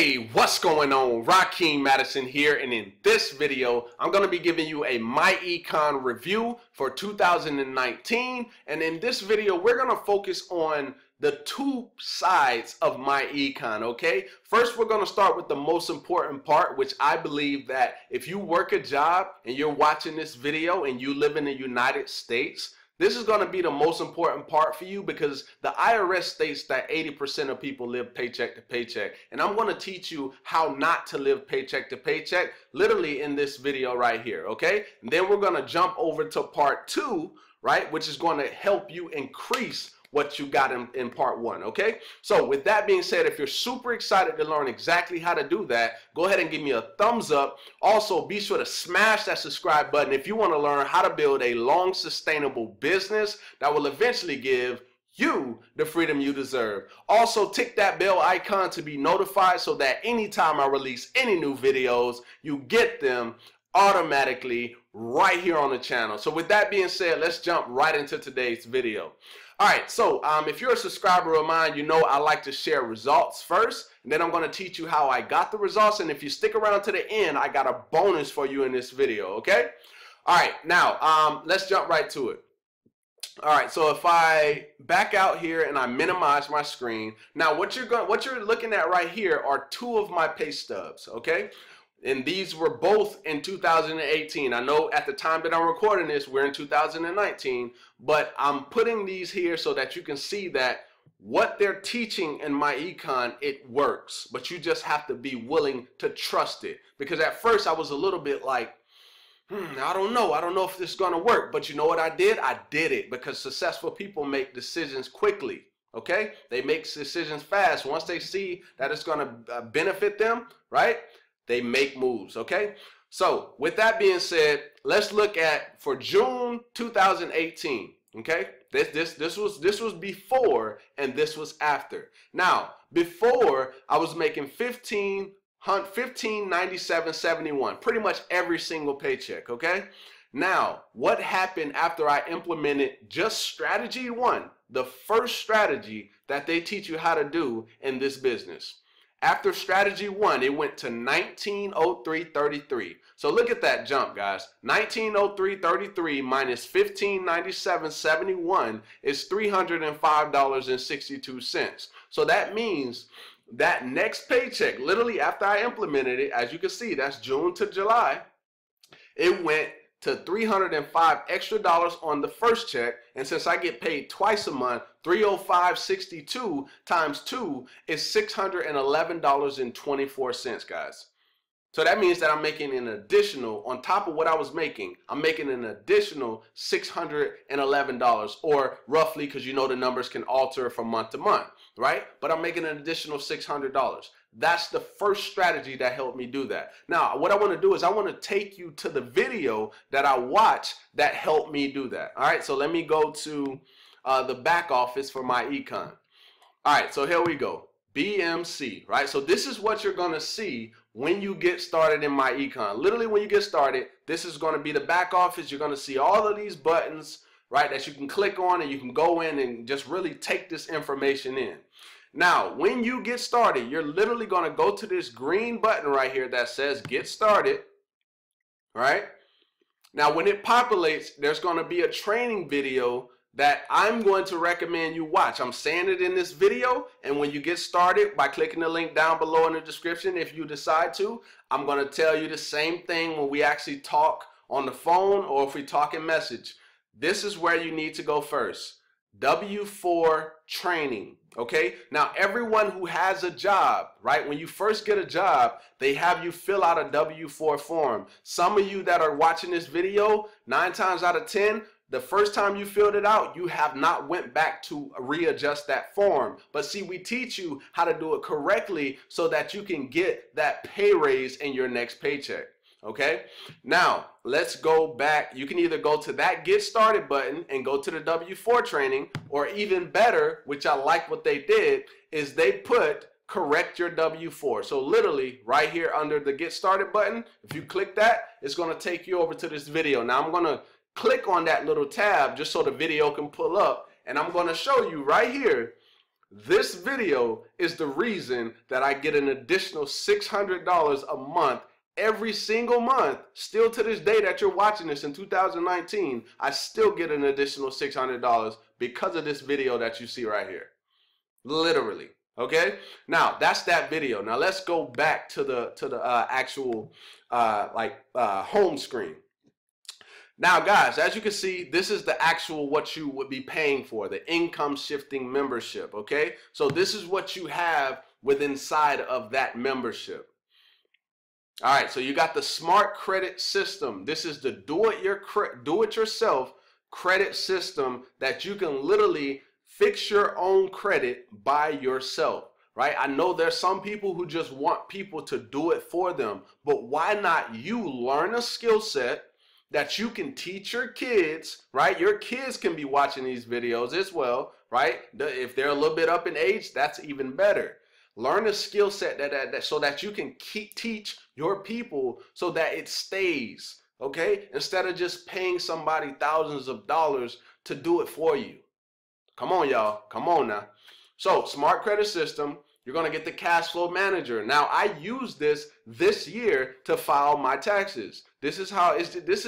Hey, what's going on? Rakeem Madison here, and in this video, I'm going to be giving you a Myecon review for 2019. And in this video, we're going to focus on the two sides of Myecon, okay? First, we're going to start with the most important part, which I believe that if you work a job and you're watching this video and you live in the United States, this is going to be the most important part for you because the IRS states that 80% of people live paycheck to paycheck. And I'm going to teach you how not to live paycheck to paycheck literally in this video right here, okay? And then we're going to jump over to part two, right, which is going to help you increase what you got in part one, okay? So with that being said, if you're super excited to learn exactly how to do that, go ahead and give me a thumbs up. Also, be sure to smash that subscribe button if you want to learn how to build a long, sustainable business that will eventually give you the freedom you deserve. Also, tick that bell icon to be notified so that anytime I release any new videos, you get them automatically right here on the channel. So with that being said, let's jump right into today's video. All right, so if you're a subscriber of mine, you know I like to share results first, and then I'm going to teach you how I got the results. And if you stick around to the end, I got a bonus for you in this video, okay? All right, now let's jump right to it. All right, so if I back out here and I minimize my screen, now what you're looking at right here are two of my pay stubs, okay? And these were both in 2018. I know at the time that I'm recording this, we're in 2019, but I'm putting these here so that you can see that what they're teaching in Myecon, it works, but you just have to be willing to trust it. Because at first I was a little bit like, I don't know if this is gonna work, but you know what I did? I did it because successful people make decisions quickly. Okay, they make decisions fast. Once they see that it's gonna benefit them, right? They make moves, okay? So with that being said, let's look at for June 2018, okay? This was before and this was after. Now, before I was making $1597.71, pretty much every single paycheck, okay? Now, what happened after I implemented just strategy one, the first strategy that they teach you how to do in this business? After strategy one, it went to 1903.33. So look at that jump, guys. 1903.33 minus 1597.71 is $305.62. So that means that next paycheck, literally after I implemented it, as you can see, that's June to July, it went to $305 extra on the first check, and since I get paid twice a month, $305.62 times 2 is $611.24, guys. So that means that I'm making an additional, on top of what I was making, I'm making an additional $611, or roughly, because you know the numbers can alter from month to month, right? But I'm making an additional $600. That's the first strategy that helped me do that. Now, what I want to do is I want to take you to the video that I watched that helped me do that. All right, so let me go to the back office for Myecon. All right, so here we go. BMC, right? So this is what you're going to see when you get started in Myecon. Literally, when you get started, this is going to be the back office. You're going to see all of these buttons, right, that you can click on, and you can go in and just really take this information in. Now, when you get started, you're literally going to go to this green button right here that says Get Started, right? Now, when it populates, there's going to be a training video that I'm going to recommend you watch. I'm saying it in this video, and when you get started, by clicking the link down below in the description, if you decide to, I'm going to tell you the same thing when we actually talk on the phone or if we talk in message. This is where you need to go first. W4 training, okay? Now, everyone who has a job, right, when you first get a job, they have you fill out a W4 form. Some of you that are watching this video, 9 times out of 10, the first time you filled it out, you have not went back to readjust that form. But see, we teach you how to do it correctly so that you can get that pay raise in your next paycheck. Okay, now let's go back. You can either go to that Get Started button and go to the W4 training, or even better, which I like what they did, is they put correct your W4. So literally right here under the Get Started button, if you click that, it's going to take you over to this video. Now I'm going to click on that little tab just so the video can pull up, and I'm going to show you right here This video is the reason that I get an additional $600 a month every single month. Still to this day that you're watching this in 2019, I still get an additional $600 because of this video that you see right here. Literally. Okay, now that's that video. Now let's go back to the actual home screen. Now guys, as you can see, this is the actual what you would be paying for, the income shifting membership. Okay, so this is what you have within inside of that membership. All right, so you got the smart credit system. This is the do-it-yourself credit system that you can literally fix your own credit by yourself, right? I know there's some people who just want people to do it for them, but why not you learn a skill set that you can teach your kids, right? Your kids can be watching these videos as well, right? If they're a little bit up in age, that's even better. Learn a skill set so that you can teach your people so that it stays, okay? Instead of just paying somebody thousands of dollars to do it for you. Come on, y'all. Come on now. So, smart credit system, you're going to get the cash flow manager. Now, I use this year to file my taxes. This is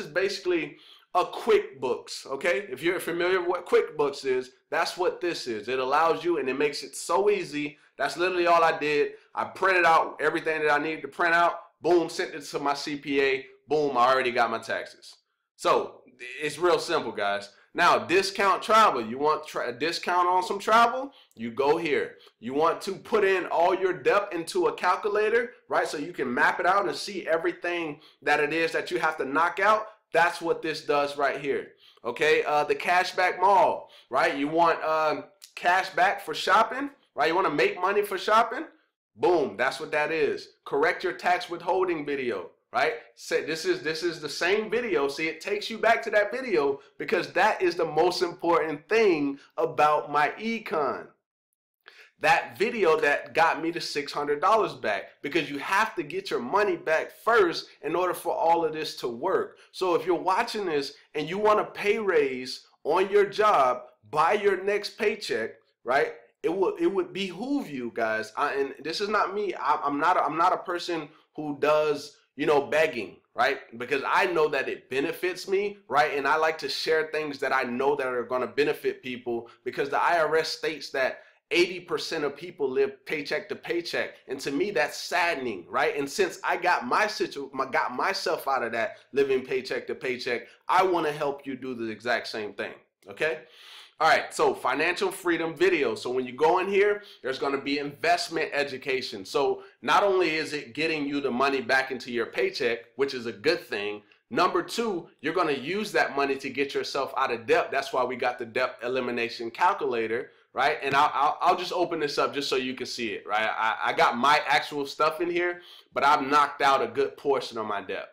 basically a QuickBooks, okay? If you're familiar with what QuickBooks is, that's what this is. It allows you, and it makes it so easy. That's literally all I did. I printed out everything that I needed to print out. Boom, sent it to my CPA. Boom, I already got my taxes. So, it's real simple, guys. Now, discount travel. You want a discount on some travel? You go here. You want to put in all your debt into a calculator, right? So you can map it out and see everything that it is that you have to knock out. That's what this does right here. Okay, the cashback mall, right? You want cash back for shopping, right? You want to make money for shopping? Boom, that's what that is. Correct your tax withholding video. Right? Say this is the same video. See, it takes you back to that video because that is the most important thing about Myecon. That video that got me the $600 back, because you have to get your money back first in order for all of this to work. So if you're watching this and you want a pay raise on your job by your next paycheck, right? It would behoove you guys. And this is not me. I'm not a person who does, you know, begging, right? Because I know that it benefits me, right? And I like to share things that I know that are going to benefit people, because the IRS states that 80% of people live paycheck to paycheck. And to me, that's saddening, right? And since I got myself out of that living paycheck to paycheck, I want to help you do the exact same thing, okay? All right, so financial freedom video. So when you go in here, there's going to be investment education. So not only is it getting you the money back into your paycheck, which is a good thing. Number two, you're going to use that money to get yourself out of debt. That's why we got the debt elimination calculator, right? And I'll just open this up just so you can see it, right? I got my actual stuff in here, but I've knocked out a good portion of my debt.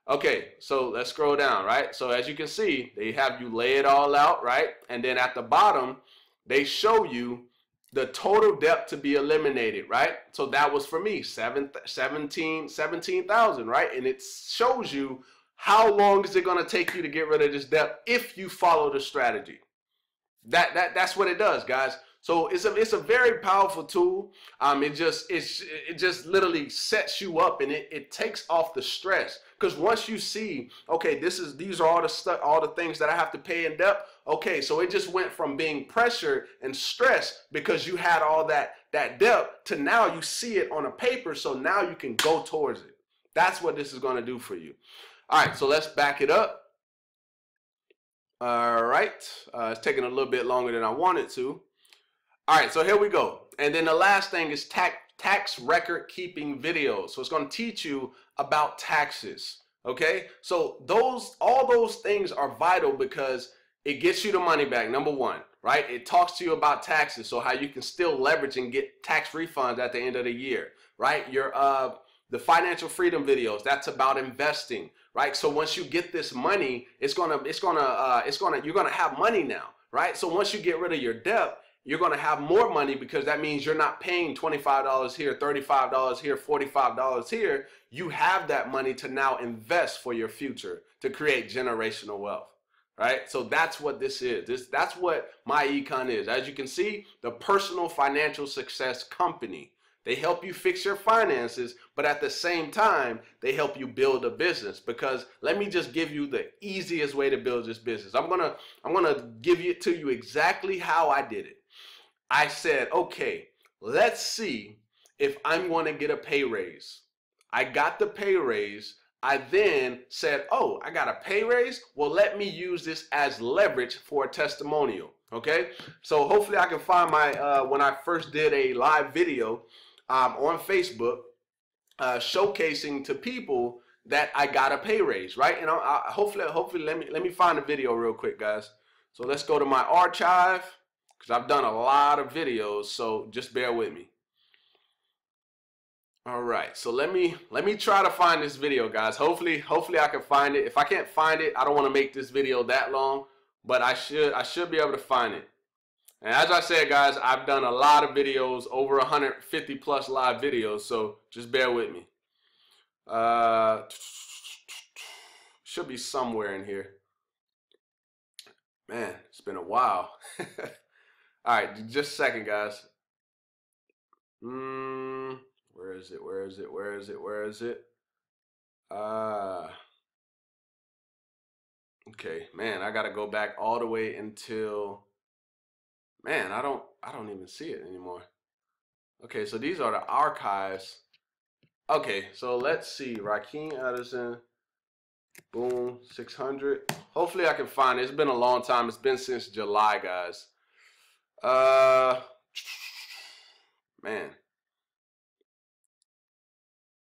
Okay, so let's scroll down, right? So as you can see, they have you lay it all out, right? And then at the bottom, they show you the total debt to be eliminated, right? So that was for me, 17,000, right? And it shows you how long is it going to take you to get rid of this debt if you follow the strategy. That's what it does, guys. So it's a very powerful tool. It just literally sets you up, and it takes off the stress. Because once you see, okay, these are all the things that I have to pay in debt. Okay, so it just went from being pressure and stress because you had all that debt to now you see it on a paper. So now you can go towards it. That's what this is going to do for you. All right, so let's back it up. All right, it's taking a little bit longer than I wanted to. All right, so here we go. And then the last thing is tax record keeping videos. So it's going to teach you about taxes. Okay, so all those things are vital because it gets you the money back, number one, right? It talks to you about taxes, so how you can still leverage and get tax refunds at the end of the year, right? The financial freedom videos, that's about investing, right? So once you get this money, you're gonna have money now, right? So once you get rid of your debt, you're going to have more money because that means you're not paying $25 here, $35 here, $45 here. You have that money to now invest for your future to create generational wealth. right? So that's what this is. That's what Myecon is. As you can see, the personal financial success company. They help you fix your finances, but at the same time, they help you build a business. Because let me just give you the easiest way to build this business. I'm gonna give it to you exactly how I did it. I said, okay, let's see if I'm going to get a pay raise. I got the pay raise. I then said, oh, I got a pay raise? Well, let me use this as leverage for a testimonial, okay? So hopefully I can find my, when I first did a live video on Facebook showcasing to people that I got a pay raise, right? And hopefully let me find the video real quick, guys. So let's go to my archive, because I've done a lot of videos, so just bear with me. All right, so let me try to find this video, guys. Hopefully I can find it. If I can't find it, I don't want to make this video that long, but I should be able to find it. And as I said, guys, I've done a lot of videos, over 150 plus live videos, so just bear with me. Should be somewhere in here. Man, it's been a while. All right, just a second, guys. Where is it? Where is it? Where is it? Where is it? Okay, man, I gotta go back all the way until, man, I don't even see it anymore. Okay, so these are the archives. Okay, so let's see, Rakeem Addison, boom, 600. Hopefully I can find it. It's been a long time. It's been since July, guys. Man,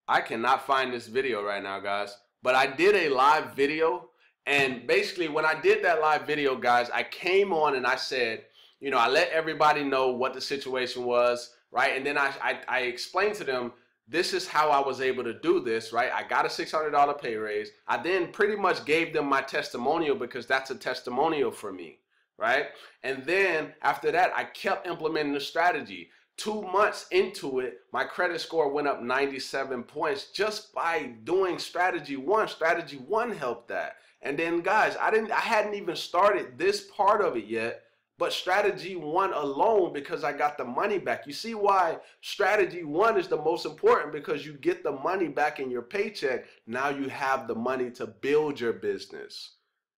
I cannot find this video right now, guys, but I did a live video, and basically when I did that live video, guys, I came on and I said, you know, I let everybody know what the situation was, right? And then I explained to them, this is how I was able to do this, right? I got a $600 pay raise. I then pretty much gave them my testimonial, because that's a testimonial for me, right? And then after that, I kept implementing the strategy. 2 months into it, my credit score went up 97 points just by doing strategy one. Strategy one helped that. And then, guys, I hadn't even started this part of it yet, but strategy one alone, because I got the money back. You see why strategy one is the most important? Because you get the money back in your paycheck. Now you have the money to build your business.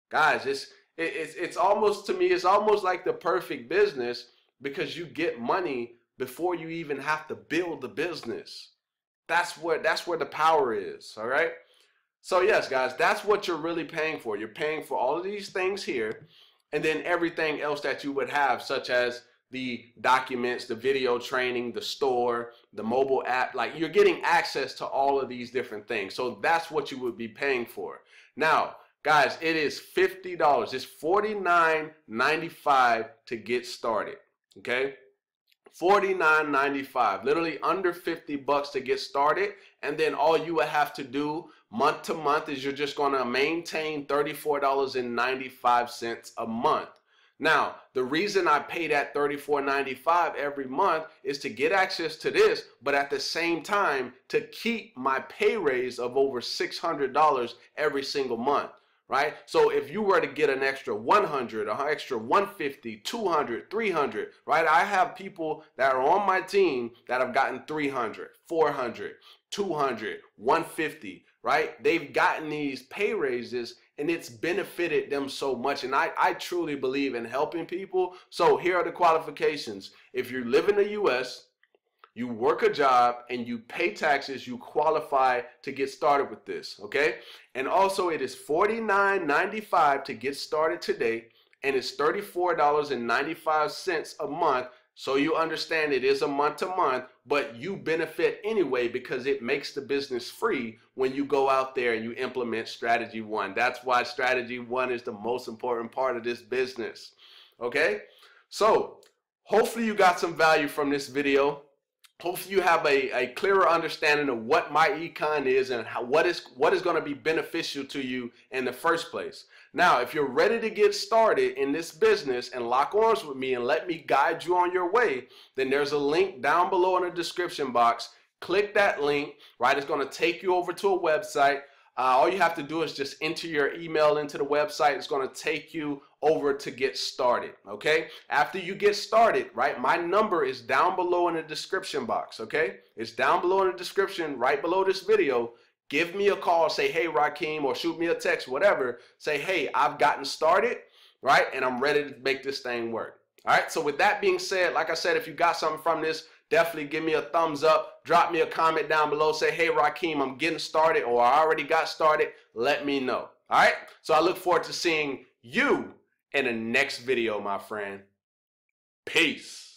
Guys, it's almost, to me, it's almost like the perfect business, because you get money before you even have to build the business. That's where the power is, all right? So yes, guys, that's what you're really paying for. You're paying for all of these things here, and then everything else that you would have, such as the documents, the video training, the store, the mobile app. Like, you're getting access to all of these different things. So that's what you would be paying for. Now, guys, it is $50. It's $49.95 to get started, okay? $49.95, literally under 50 bucks to get started. And then all you would have to do month to month is you're just going to maintain $34.95 a month. Now, the reason I pay that $34.95 every month is to get access to this, but at the same time to keep my pay raise of over $600 every single month. Right? So if you were to get an extra 100, an extra 150, 200, 300, right? I have people that are on my team that have gotten 300, 400, 200, 150, right? They've gotten these pay raises, and it's benefited them so much. And I truly believe in helping people. So here are the qualifications. If you live in the US, you work a job, and you pay taxes, you qualify to get started with this, okay? And also, it is $49.95 to get started today, and it's $34.95 a month. So you understand it is a month to month, but you benefit anyway, because it makes the business free when you go out there and you implement strategy one. That's why strategy one is the most important part of this business, okay? So hopefully you got some value from this video. Hopefully you have a clearer understanding of what Myecon is and what is going to be beneficial to you in the first place. Now, if you're ready to get started in this business and lock arms with me and let me guide you on your way, then there's a link down below in the description box. Click that link, right? It's going to take you over to a website. All you have to do is just enter your email into the website. It's going to take you over to get started. Okay. After you get started, right, my number is down below in the description box. Okay. It's down below in the description right below this video. Give me a call. Say, hey, Rakeem, or shoot me a text, whatever. Say, hey, I've gotten started, right, and I'm ready to make this thing work. All right. So with that being said, like I said, if you got something from this, definitely give me a thumbs up. Drop me a comment down below. Say, hey, Rakeem, I'm getting started, or I already got started. Let me know. All right. So I look forward to seeing you in the next video, my friend. Peace.